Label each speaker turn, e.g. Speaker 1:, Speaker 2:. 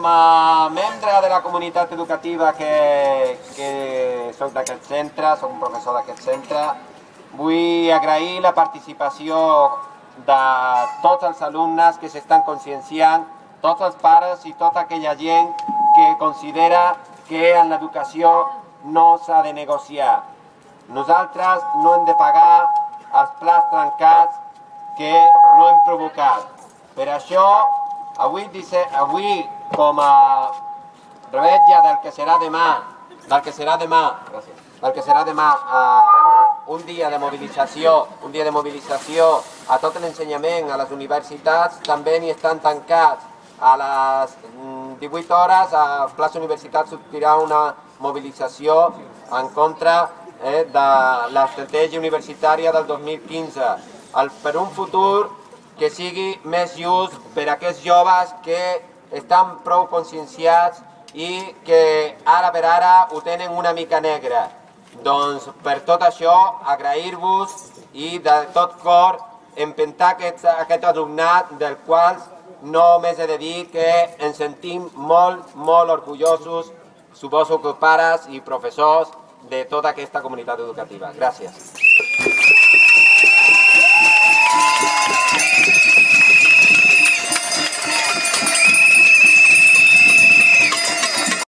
Speaker 1: com a membre de la comunitat educativa que soc d'aquest centre, soc un professor d'aquest centre, vull agrair la participació de tots els alumnes que s'estan conscienciant, tots els pares i tota aquella gent que considera que en l'educació no s'ha de negociar. Nosaltres no hem de pagar els plats trencats que no hem provocat. Per això, avui com a revetlla del que serà demà un dia de mobilització a tot l'ensenyament, a les universitats, també n'hi estan tancats. A les 18 hores a plaça Universitat sortirà una mobilització en contra de l'estratègia universitària del 2015 per un futur que sigui més just per a aquests joves que estan prou conscienciats i que ara per ara ho tenen una mica negre. Doncs per tot això agrair-vos i de tot cor empentar aquest alumnat del qual només he de dir que ens sentim molt, molt orgullosos, suposo que pares i professors de tota aquesta comunitat educativa. Gràcies.